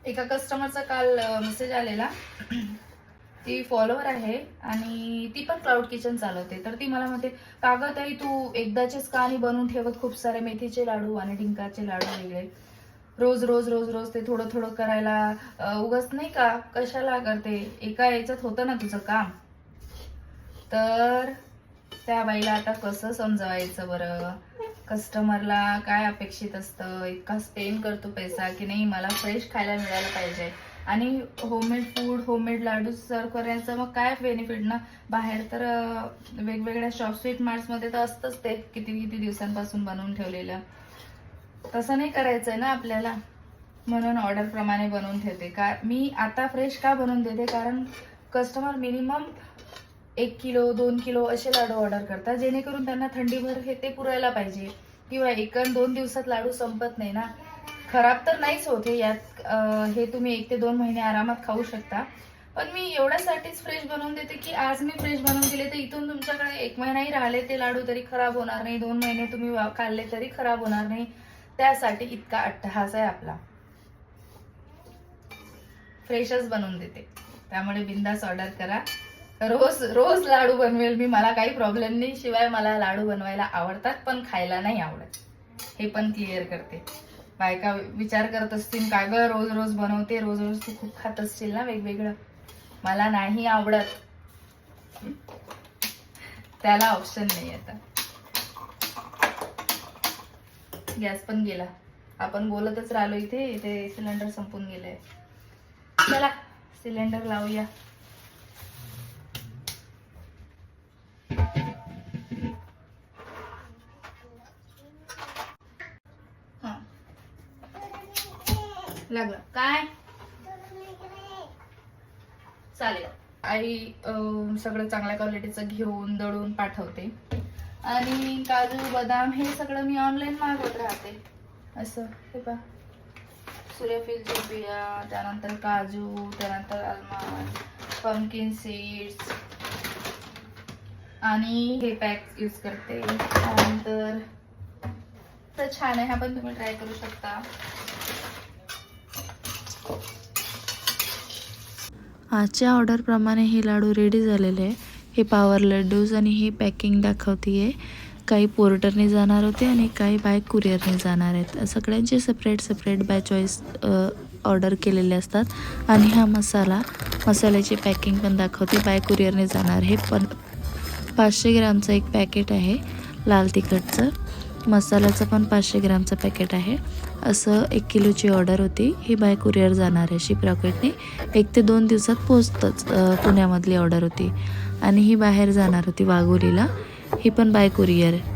एका कस्टमरचा काल मेसेज आलेला. ती फॉलोअर आहे आणि ती पण क्लाउड किचन चालवते. तर ती मला म्हणते, "कागद ताई तू एकदाचेच का नाही बनवून ठेवत खूप सारे मेथीचे लाडू आणि डिंकाचे लाडू वेगळे. रोज रोज रोज रोज ते थोडं थोडं करायला उगाच नाही का कशाला करते? एका याच्यात होतं ना तुझं काम." तर त्या बाईला आता कसं समजवायचं बरं? कस्टमरला काय अपेक्षित असतं? इतका स्पेंड करतो पैसा की नाही मला फ्रेश खायला मिळायला पाहिजे. आणि होममेड फूड, होममेड लाडू सर्व करायचं मग काय बेनिफिट ना. बाहेर तर वेगवेगळ्या शॉप स्वीट मार्ट्समध्ये तर असतंच ते किती किती दिवसांपासून बनवून ठेवलेलं. तसं नाही करायचंय ना आपल्याला. म्हणून ऑर्डर प्रमाणे बनवून ठेवते. का मी आता फ्रेश का बनवून देते? कारण कस्टमर मिनिमम 1 किलो 2 किलो असे लाडू ऑर्डर करतात, जेणेकरून त्यांना थंडीभर हे ते पुरायला पाहिजे. किंवा 1-2 दिवसात लाडू संपत नाही ना. खराब तर नाहीच होते यात. हे तुम्ही 1 ते 2 महिने आरामात खाऊ शकता. पण मी एवढ्यासाठीच फ्रेश बनवून देते की आज मी फ्रेश बनवून दिले तर इथून तुमच्याकडे 1 महिनाही राहिले ते लाडू तरी खराब होणार नाही. 2 महिने तुम्ही खाल्ले तरी खराब होणार नाही. त्यासाठी इतका अट्टहास आहे आपला. फ्रेशच बनवून देते. त्यामुळे बिंदास ऑर्डर करा. रोज रोज लाडू बनवेल मी, मला काही प्रॉब्लेम नाही. शिवाय मला लाडू बनवायला आवडतात पण खायला नाही आवडत, हे पण क्लिअर करते. बायका विचार करत असतील का ग रोज रोज बनवते, रोज रोज तू खूप खात असतील ना वेगवेगळं. मला नाही आवडत, त्याला ऑप्शन नाही. आता गॅस पण गेला. आपण बोलतच राहिलो इथे इथे सिलेंडर संपून गेलंय. चला सिलेंडर लावूया. लागलं काय चालेल. आई सगळं चांगल्या क्वालिटीचं घेऊन दळून पाठवते. आणि काजू बदाम हे सगळं मी ऑनलाईन मागवत राहते. असं हे पहा, सूर्यफूलच्या बिया, त्यानंतर काजू, त्यानंतर आलमंड, पंपकिन सीड्स आणि हे पॅक यूज करते. त्यानंतर तर छान आहे, हा पण तुम्ही ट्राय करू शकता. आजच्या ऑर्डरप्रमाणे हे लाडू रेडी झालेले आहे. हे पावर लड्डूज आणि ही पॅकिंग दाखवतीये. काही पोर्टरने जाणार होते आणि काही बाय कुरिअरने जाणार आहेत. सगळ्यांचे separate separate by choice order केलेले असतात. आणि हा मसाल्याची पॅकिंग पण दाखवते. बाय कुरिअरने जाणार. हे पण 500 ग्रामचं एक पॅकेट आहे लाल तिखटचं. मसाल्याचं पण 500 ग्रामचं पॅकेट आहे. असं 1 किलोची ऑर्डर होती. ही बाय कुरिअर जाणार आहे शिप रॉकेटने. 1 ते 2 दिवसात पोचतंच. पुण्यामधली ऑर्डर होती आणि ही बाहेर जाणार होती वाघोलीला. ही पण बाय कुरिअर आहे.